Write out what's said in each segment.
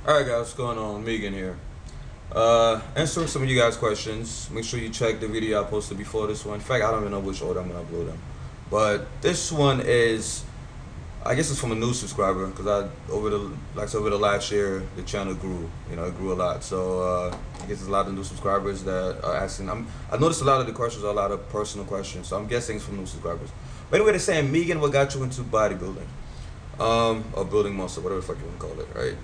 Alright guys, what's going on? Megan here. Answering some of you guys' questions. Make sure you check the video I posted before this one. In fact, I don't even know which order I'm gonna upload them. But this one is, I guess it's from a new subscriber because over the last year the channel grew. It grew a lot. So I guess there's a lot of new subscribers that are asking. I noticed a lot of the questions are a lot of personal questions. So I'm guessing it's from new subscribers. But anyway, they're saying, Megan, what got you into bodybuilding? Or building muscle, whatever the fuck you want to call it, right?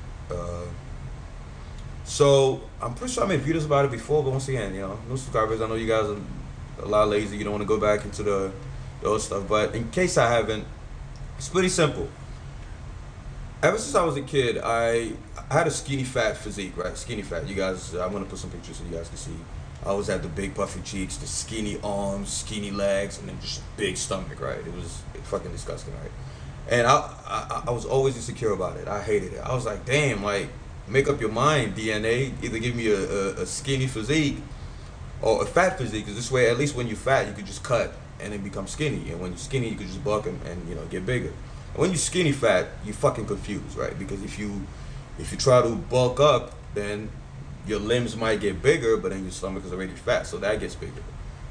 So I'm pretty sure I made videos about it before, but once again, new subscribers, I know you guys are a lot lazy. You don't want to go back into the old stuff, but in case I haven't, it's pretty simple. Ever since I was a kid, I had a skinny fat physique, right? Skinny fat. You guys, I'm gonna put some pictures so you guys can see. I always had the big puffy cheeks, the skinny arms, skinny legs, and then just a big stomach, right? It was fucking disgusting, right? And I was always insecure about it. I hated it. I was like, damn, like, make up your mind, DNA. Either give me a skinny physique or a fat physique, because this way, at least when you're fat, you could just cut and then become skinny. And when you're skinny, you could just bulk and get bigger. And when you're skinny fat, you're fucking confused, right? Because if you try to bulk up, then your limbs might get bigger, but then your stomach is already fat, so that gets bigger.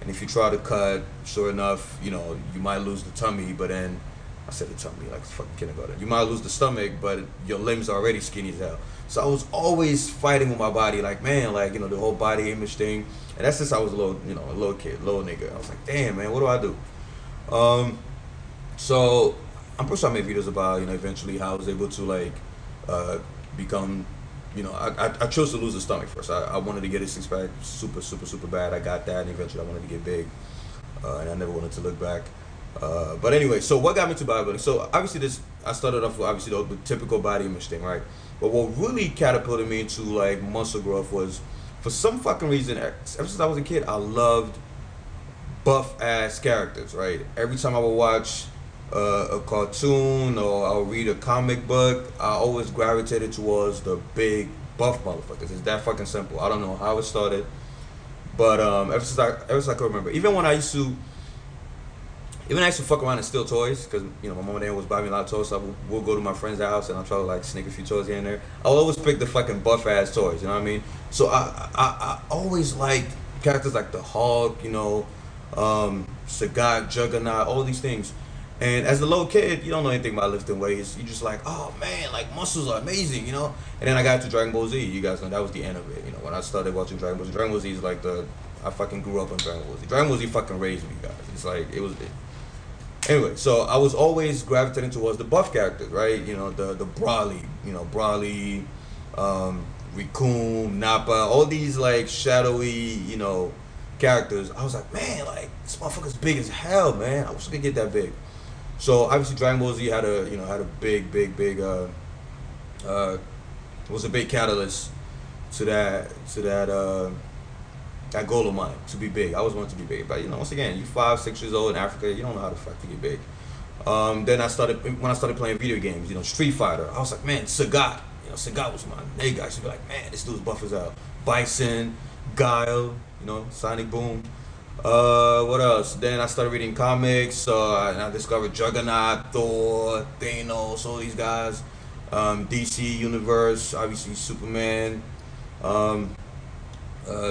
And if you try to cut, sure enough, you might lose the tummy, but then I said the tummy like it's fucking kindergarten. You might lose the stomach, but your limbs are already skinny as hell. So I was always fighting with my body, like, man, like, the whole body image thing. And that's since I was a little kid, little nigga. I was like, damn, man, what do I do? So I'm pretty sure I made videos about, eventually how I was able to, like, become, I chose to lose the stomach first. I wanted to get a six pack super, super, super bad. I got that, and eventually I wanted to get big. And I never wanted to look back. But anyway, so what got me to bodybuilding? So obviously I started off with obviously the typical body image thing, right? But what really catapulted me into like muscle growth was, for some fucking reason, ever since I was a kid, I loved buff ass characters, right? Every time I would watch a cartoon or I'll read a comic book, I always gravitated towards the big buff motherfuckers. It's that fucking simple. I don't know how it started, but ever since I can remember, even when I used to fuck around and steal toys, because my mom and dad was buying me a lot of toys, so we'll go to my friend's house and I'll try to like sneak a few toys here and there. I'll always pick the fucking buff ass toys, you know what I mean? So I always liked characters like the Hulk, Sagat, Juggernaut, all these things. And as a little kid, you don't know anything about lifting weights. You just like, oh man, like muscles are amazing, And then I got to Dragon Ball Z. You guys know that was the end of it. When I started watching Dragon Ball Z. Dragon Ball Z is like I fucking grew up on Dragon Ball Z. Dragon Ball Z fucking raised me, guys. It's like it was. Anyway, so I was always gravitating towards the buff characters, right? The Broly, Broly, Rikum, Nappa, all these like shadowy, characters. I was like, man, like this motherfucker's big as hell, man. I wish I could get that big. So obviously Dragon Ball Z had a big was a big catalyst to that goal of mine, to be big. I always wanted to be big, but once again, you 5, 6 years old in Africa, you don't know how the fuck to get big. Then when I started playing video games, Street Fighter, I was like, man, Sagat, Sagat was my nigga. I used to be like, man, this dude's buff as hell. Bison, Guile, Sonic Boom. What else? Then I started reading comics, and I discovered Juggernaut, Thor, Thanos, all these guys. DC Universe, obviously Superman.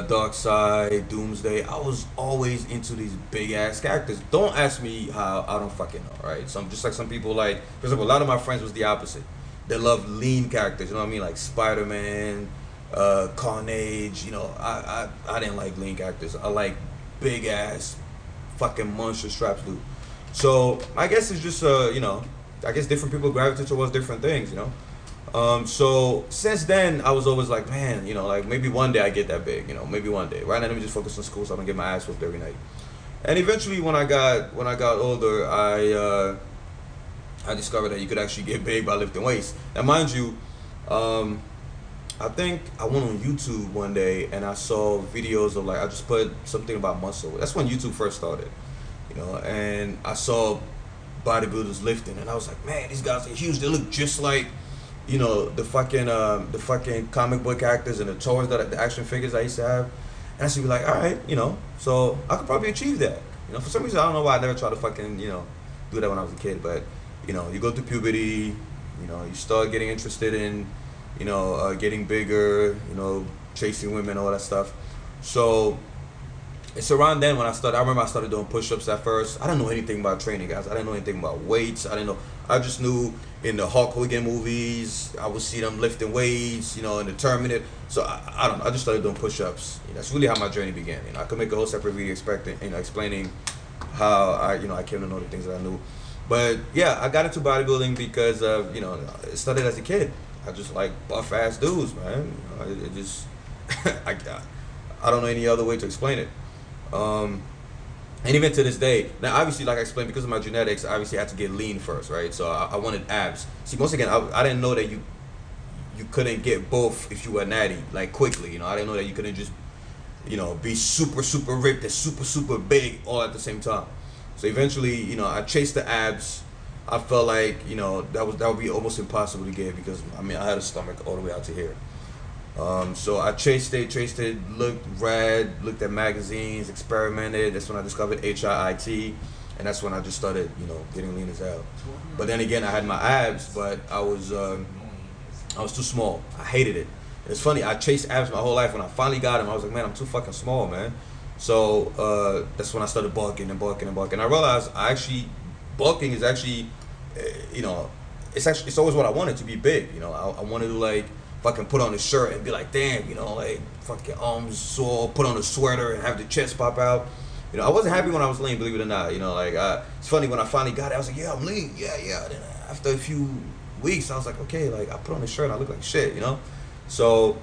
Dark Side, Doomsday. I was always into these big ass characters. Don't ask me how, I don't fucking know, right? So I'm just like some people, like, for example, a lot of my friends was the opposite. They love lean characters, you know what I mean? Like Spider-Man, Carnage, I didn't like lean characters. I like big ass fucking monster straps, dude. So I guess it's just I guess different people gravitate towards different things, So since then, I was always like, man, like maybe one day I get that big, maybe one day. Right now, let me just focus on school so I don't get my ass whooped every night. And eventually, when I got older, I discovered that you could actually get big by lifting weights. Now, mind you, I think I went on YouTube one day and I saw videos of, like, I just put something about muscle. That's when YouTube first started, and I saw bodybuilders lifting, and I was like, man, these guys are huge. They look just like the fucking comic book actors and the toys, the action figures I used to have. And I should be like, all right, so I could probably achieve that. For some reason, I don't know why I never tried to fucking, do that when I was a kid. But, you go through puberty, you start getting interested in, getting bigger, chasing women, all that stuff. So it's around then when I started. I remember I started doing push-ups at first. I didn't know anything about training, guys. I didn't know anything about weights. I didn't know. I just knew in the Hulk Hogan movies, I would see them lifting weights, in the Terminator. So I don't know. I just started doing push-ups. That's really how my journey began. I could make a whole separate video explaining how I came to know the things that I knew. But yeah, I got into bodybuilding because it started as a kid. I just like buff ass dudes, man. It just I don't know any other way to explain it. And even to this day, now obviously, like I explained, because of my genetics, I obviously had to get lean first, right? So I wanted abs. See, once again, I didn't know that you couldn't get both if you were natty, like quickly. I didn't know that you couldn't just, be super, super ripped and super, super big all at the same time. So eventually, I chased the abs. I felt like, that would be almost impossible to get because, I had a stomach all the way out to here. So I chased it, looked rad, looked at magazines, experimented. That's when I discovered HIIT, and that's when I just started, getting lean as hell. But then again, I had my abs, but I was too small. I hated it. It's funny, I chased abs my whole life. When I finally got them, I was like, man, I'm too fucking small, man. So that's when I started bulking and bulking and bulking. I realized bulking is actually, it's always what I wanted, to be big. I wanted to like fucking put on a shirt and be like, damn, like fucking arms sore, put on a sweater and have the chest pop out. I wasn't happy when I was lean, believe it or not. It's funny, when I finally got it, I was like, yeah, I'm lean, yeah. Then after a few weeks, I was like, okay, like I put on a shirt and I look like shit, So,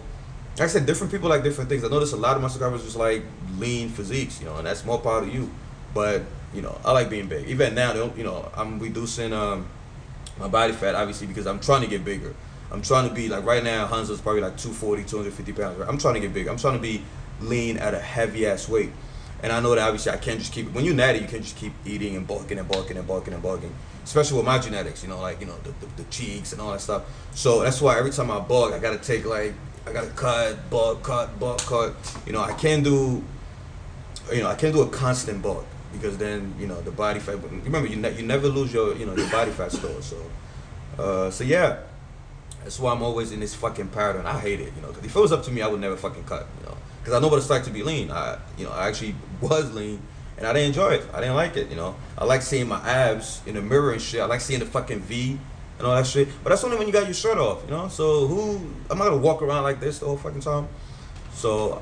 like I said, different people like different things. I noticed a lot of my subscribers just like lean physiques, and that's more part of you. But, I like being big. Even now, I'm reducing my body fat, obviously, because I'm trying to get bigger. I'm trying to be, like right now, Hanzo's probably like 240, 250 pounds. Right? I'm trying to get bigger. I'm trying to be lean at a heavy-ass weight. And I know that obviously I can't just keep, when you're natty, you can't just keep eating and bulking and bulking and bulking and bulking. Especially with my genetics, the cheeks and all that stuff. So that's why every time I bulk, I gotta take I gotta cut, bulk, cut, bulk, cut. I can't do a constant bulk because then, the body fat, remember, you never lose your body fat store. So yeah. That's why I'm always in this fucking pattern. I hate it, because if it was up to me, I would never fucking cut, because I know what it's like to be lean. I actually was lean, and I didn't enjoy it. I didn't like it, I like seeing my abs in the mirror and shit. I like seeing the fucking V and all that shit. But that's only when you got your shirt off, So I'm not gonna walk around like this the whole fucking time. So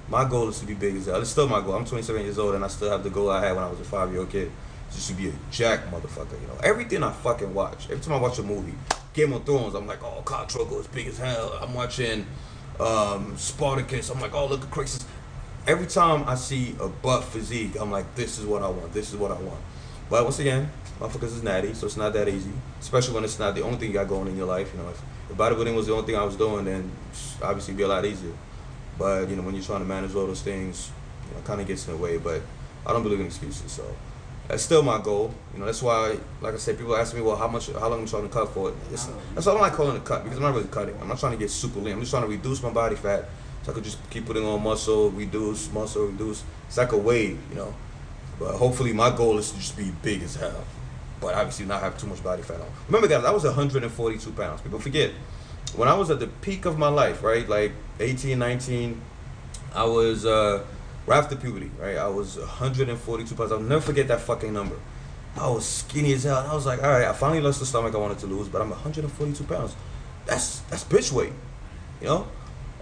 my goal is to be big as hell. It's still my goal. I'm 27 years old, and I still have the goal I had when I was a 5-year-old kid. Just to be a jack motherfucker, Everything I fucking watch, every time I watch a movie, Game of Thrones, I'm like, oh, Khal Drogo is big as hell. I'm watching Spartacus, I'm like, oh, look at Crixus. Every time I see a butt physique, I'm like, this is what I want, this is what I want. But once again, motherfuckers is natty, so it's not that easy. Especially when it's not the only thing you got going in your life. If bodybuilding was the only thing I was doing, then obviously it'd be a lot easier. But, when you're trying to manage all those things, it kind of gets in the way. But I don't believe in excuses, so that's still my goal. That's why, like I said, people ask me, well, how long I'm trying to cut for it. That's why I don't like calling it a cut, because I'm not really cutting. I'm not trying to get super lean. I'm just trying to reduce my body fat so I could just keep putting on muscle, reduce. It's like a wave, But hopefully my goal is to just be big as hell, but obviously not have too much body fat on. Remember, guys, I was 142 pounds. People forget. When I was at the peak of my life, right, like 18, 19, I was right after puberty, right? I was 142 pounds. I'll never forget that fucking number. I was skinny as hell. And I was like, all right, I finally lost the stomach I wanted to lose, but I'm 142 pounds. That's bitch weight,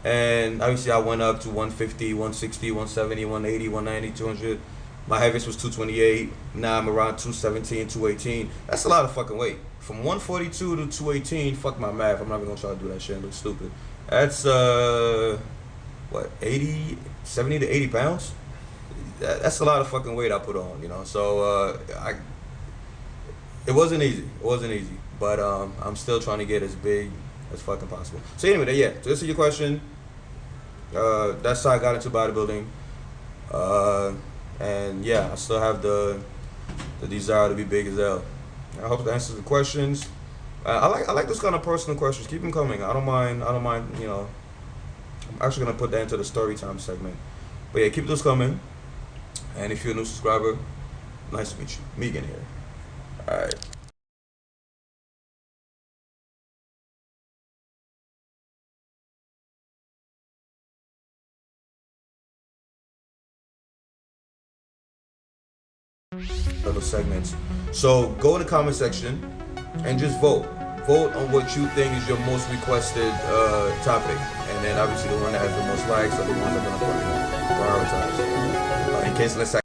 And obviously I went up to 150, 160, 170, 180, 190, 200. My heaviest was 228. Now I'm around 217, 218. That's a lot of fucking weight. From 142 to 218, fuck my math. I'm not even gonna try to do that shit. It looks stupid. That's, what, 80, 70 to 80 pounds? That's a lot of fucking weight I put on, So, it wasn't easy. But I'm still trying to get as big as fucking possible. So anyway, yeah, to answer your question, that's how I got into bodybuilding. And yeah, I still have the desire to be big as hell. I hope that answers the questions. I like those kind of personal questions. Keep them coming. I don't mind. I'm actually gonna put that into the story time segment. But yeah, keep those coming. And if you're a new subscriber, nice to meet you. Megan here. All right. other segments. So go in the comment section and just vote. Vote on what you think is your most requested topic, and then obviously the one that has the most likes are the ones I'm gonna prioritize. In case let's